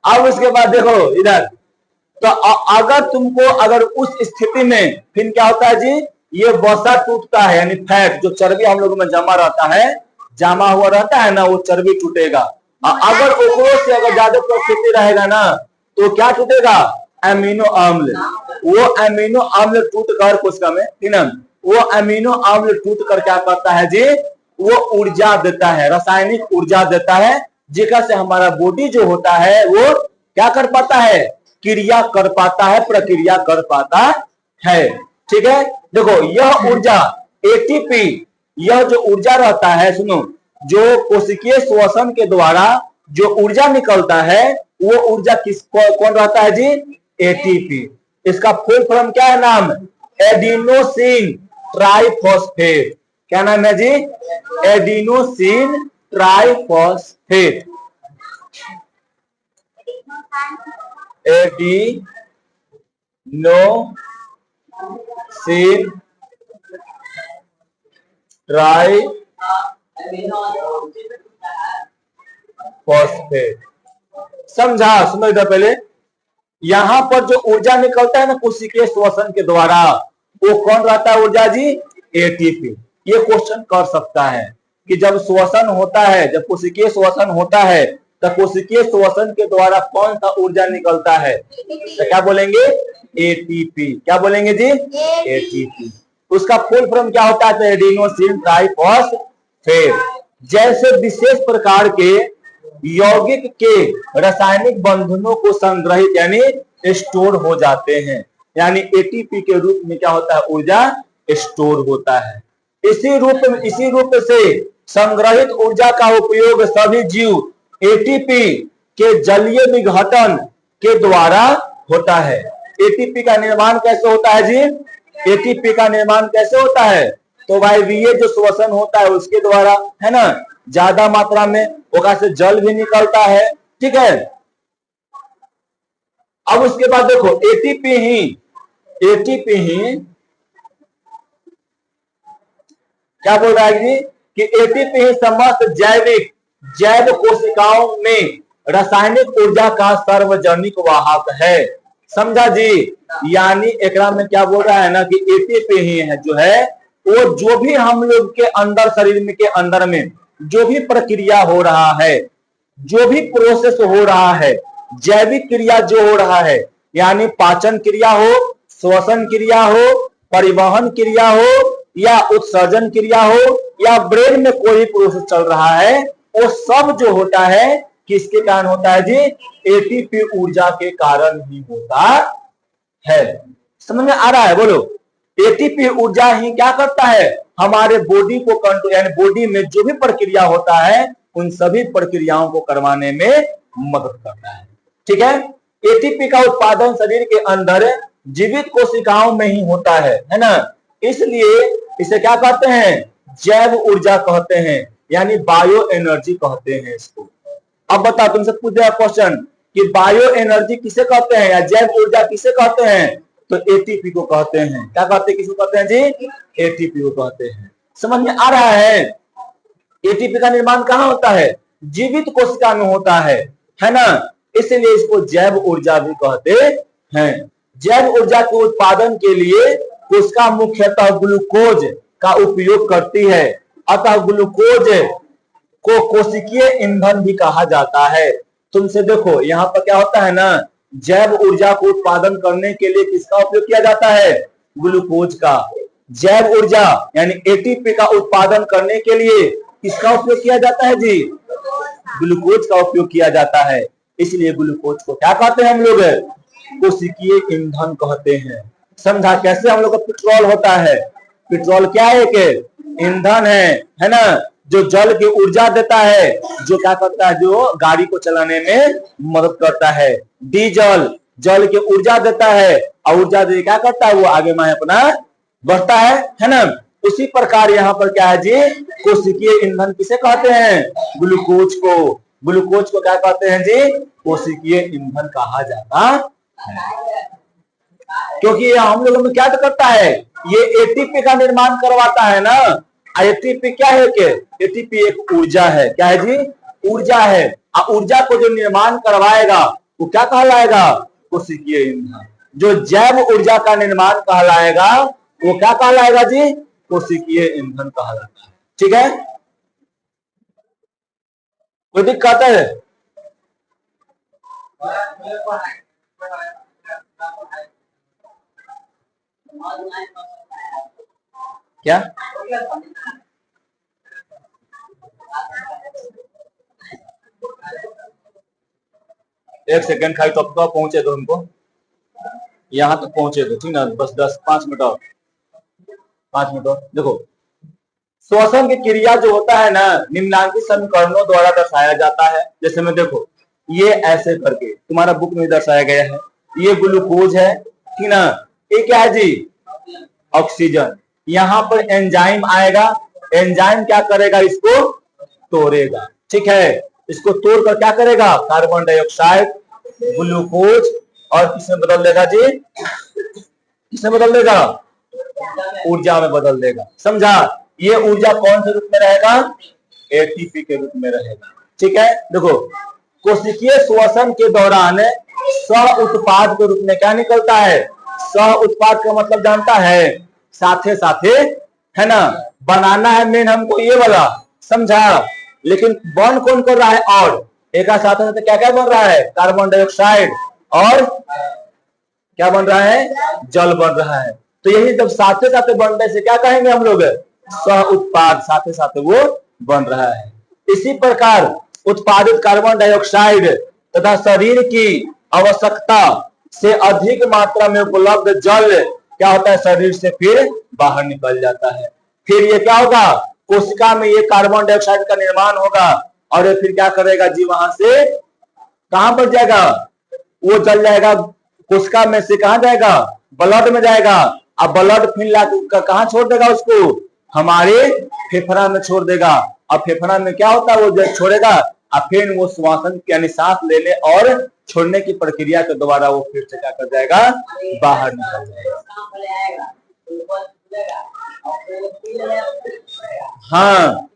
अब उसके बाद देखो इधर, तो अगर तुमको अगर उस स्थिति में फिर क्या होता है जी, ये वसा टूटता है, यानी फैट जो चर्बी हम लोगों में जमा रहता है, जमा हुआ रहता है ना, वो चर्बी टूटेगा। अगर ओकरो से अगर ज्यादा परिस्थिति रहेगा ना, तो क्या टूटेगा, अमीनो अम्ल। वो अमीनो अम्ल टूट कर कोशिका में, वो अमीनो अम्ल टूट कर क्या करता है जी, वो ऊर्जा देता है, रासायनिक ऊर्जा देता है, जिसका से हमारा बॉडी जो होता है वो क्या कर पाता है, क्रिया कर पाता है, प्रक्रिया कर पाता है। ठीक है, देखो यह ऊर्जा एटीपी, यह जो ऊर्जा रहता है, सुनो, जो कोशिकीय श्वसन के द्वारा जो ऊर्जा निकलता है, वो ऊर्जा कौन रहता है जी, एटीपी। इसका फुल फॉर्म क्या है, नाम एडिनोसिन ट्राइफॉस्फेट। क्या नाम है जी, एडिनोसिन ट्राइफॉस्फेट। Adenosine triphosphate. समझा? सुनो इधर पहले, यहां पर जो ऊर्जा निकलता है ना कोशिकीय श्वसन के द्वारा, वो कौन रहता है ऊर्जा जी, एटीपी। ये क्वेश्चन कर सकता है कि जब श्वसन होता है, जब कोशिकीय श्वसन होता है, तो कोशिकीय श्वसन के द्वारा कौन सा ऊर्जा निकलता है, तो क्या बोलेंगे, एटीपी। क्या बोलेंगे जी, एटीपी। उसका फुल फॉर्म क्या होता है, तो एडिनोसिन ट्राइफॉस्फेट। जैसे विशेष प्रकार के यौगिक के रासायनिक बंधनों को संग्रहित यानी स्टोर हो जाते हैं, यानी एटीपी के रूप में क्या होता है, ऊर्जा स्टोर होता है। इसी रूप से संग्रहित ऊर्जा का उपयोग सभी जीव एटीपी के जलीय विघटन के द्वारा होता है। एटीपी का निर्माण कैसे होता है जी? एटीपी का निर्माण कैसे होता है? तो वायवीय जो श्वसन होता है उसके द्वारा, है ना, ज्यादा मात्रा में ओका से जल भी निकलता है, ठीक है। अब उसके बाद देखो एटीपी ही क्या बोल रहा है जी कि एटीपी ही समस्त जैव कोशिकाओं में रासायनिक ऊर्जा का सार्वजनिक वाहक है। समझा जी? यानी एकरा में क्या बोल रहा है ना कि एटीपी ही है जो है वो जो भी हम लोग के अंदर शरीर में के अंदर में जो भी प्रक्रिया हो रहा है, जो भी प्रोसेस हो रहा है, जैविक क्रिया जो हो रहा है, यानी पाचन क्रिया हो, श्वसन क्रिया हो, परिवहन क्रिया हो या उत्सर्जन क्रिया हो या ब्रेन में कोई प्रोसेस चल रहा है, वो सब जो होता है किसके कारण होता है जी? एटीपी ऊर्जा के कारण ही होता है। समझ में आ रहा है? बोलो। एटीपी ऊर्जा ही क्या करता है? हमारे बॉडी को कंट्रोल, यानी बॉडी में जो भी प्रक्रिया होता है उन सभी प्रक्रियाओं को करवाने में मदद करता है, ठीक है। एटीपी का उत्पादन शरीर के अंदर जीवित कोशिकाओं में ही होता है ना, इसलिए इसे क्या कहते हैं? जैव ऊर्जा कहते हैं, यानी बायो एनर्जी कहते हैं इसको। अब बताओ, तुमसे पूछ दिया क्वेश्चन कि बायो एनर्जी किसे कहते हैं या जैव ऊर्जा किसे कहते हैं? तो एटीपी को कहते हैं। क्या कहते हैं? किसको कहते हैं जी? एटीपी को कहते हैं। समझ में आ रहा है? एटीपी का निर्माण कहाँ होता है? जीवित कोशिका में होता है ना, इसलिए इसको जैव ऊर्जा भी कहते हैं। जैव ऊर्जा के उत्पादन के लिए कोशिका मुख्यतः ग्लूकोज का उपयोग करती है, अतः ग्लूकोज को कोशिकीय ईंधन भी कहा जाता है। तुमसे देखो यहाँ पर क्या होता है ना, जैव ऊर्जा को उत्पादन करने के लिए किसका उपयोग किया जाता है? ग्लूकोज का। जैव ऊर्जा यानी एटीपी का उत्पादन करने के लिए किसका उपयोग किया जाता है जी? ग्लूकोज का उपयोग किया जाता है, इसलिए ग्लूकोज को क्या कहते हैं हम लोग? कोशिकीय ईंधन कहते हैं। समझा? कैसे हम लोग का पेट्रोल होता है? पेट्रोल क्या है? कि ईंधन है ना, जो जल की ऊर्जा देता है, जो क्या करता है? जो गाड़ी को चलाने में मदद करता है। डीजल जल की ऊर्जा देता है और ऊर्जा दे क्या करता है? वो आगे में अपना बढ़ता है ना। उसी प्रकार यहाँ पर क्या है जी? कोशिकीय ईंधन किसे कहते हैं? ग्लूकोज को। ग्लूकोज को क्या कहते हैं जी? कोशिकीय ईंधन कहा जाता है, क्योंकि ये हम लोगों में क्या करता है? ये एटीपी का निर्माण करवाता है ना। एटीपी क्या है? कि एटीपी एक ऊर्जा है। क्या है जी? ऊर्जा है। ऊर्जा को जो निर्माण करवाएगा वो क्या कहलाएगा? कोशिकीय ईंधन। जो जैव ऊर्जा का निर्माण कहलाएगा वो क्या कहलाएगा जी? कोशिकीय ईंधन कहलाता है, ठीक है। कोई दिक्कत है? क्या? एक सेकंड खाली तो आपको पहुंचे दो, हमको यहां तक पहुंचे दो, ठीक ना। बस 5 मिनट और 5 मिनट और। देखो श्वसन की क्रिया जो होता है ना, निम्नांकित समीकरणों द्वारा दर्शाया जाता है। जैसे में देखो ये ऐसे करके तुम्हारा बुक में दर्शाया गया है। ये ग्लूकोज है, ठीक ना। ये क्या है जी? ऑक्सीजन। यहाँ पर एंजाइम आएगा, एंजाइम क्या करेगा? इसको तोड़ेगा, ठीक है। इसको तोड़कर क्या करेगा? कार्बन डाइऑक्साइड, ग्लूकोज और किसमें बदल देगा जी? किसमें बदल देगा? ऊर्जा में बदल देगा। समझा? ये ऊर्जा कौन से रूप में रहेगा? एटीपी के रूप में रहेगा, ठीक है। देखो कोशिकीय श्वसन के दौरान सह उत्पाद के रूप में क्या निकलता है? सह उत्पाद का मतलब जानता है? साथे साथे, है ना। बनाना है मेन हमको ये वाला, समझा। लेकिन बर्न कौन कर रहा है? और एक साथ साथ क्या क्या बन रहा है? कार्बन डाइऑक्साइड और क्या बन रहा है? जल बन रहा है। तो यही जब साथे साथे बनने से क्या कहेंगे हम लोग? सह उत्पाद। साथे साथे वो बन रहा है। इसी प्रकार उत्पादित कार्बन डाइऑक्साइड तथा शरीर की आवश्यकता से अधिक मात्रा में उपलब्ध जल क्या होता है? शरीर से फिर बाहर निकल जाता है। फिर ये क्या होगा, कोशिका में ये कार्बन डाइऑक्साइड का निर्माण होगा और ये फिर क्या करेगा जी, वहां से कहां पर जाएगा, वो जल जाएगा, कोशिका में से कहां जाएगा, ब्लड में जाएगा। अब ब्लड फिर ला कहां छोड़ देगा उसको, हमारे फेफड़ा में छोड़ देगा। अब फेफड़ा में क्या होता है, वो जब छोड़ेगा और फिर वो श्वसन यानी सांस लेने और छोड़ने की प्रक्रिया के द्वारा वो फिर से क्या कर जाएगा, बाहर निकल जाएगा। हाँ,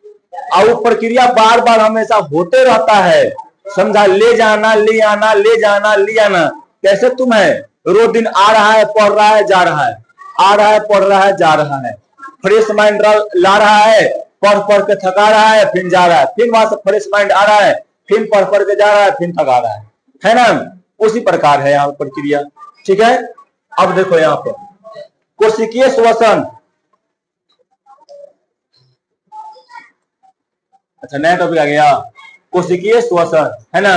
और वो प्रक्रिया बार बार हमेशा होते रहता है, समझा, ले जाना ले आना, ले जाना ले आना। कैसे तुम है, रोज दिन आ रहा है, पढ़ रहा है, जा रहा है, आ रहा है, पढ़ रहा है, जा रहा है, फ्रेश माइंड ला रहा है, पढ़ पढ़ के थका रहा है, फिर जा रहा है, फिर वहां से फ्रेश माइंड आ रहा है, फिर पढ़ पढ़ के जा रहा है, फिर थका रहा है ना। उसी प्रकार है यहाँ प्रक्रिया। ठीक है, अब देखो यहाँ पर कोशिकीय श्वसन। अच्छा, नया टॉपिक आ गया, कोशिकीय श्वसन, है ना।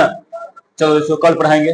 चलो इसको कल पढ़ाएंगे।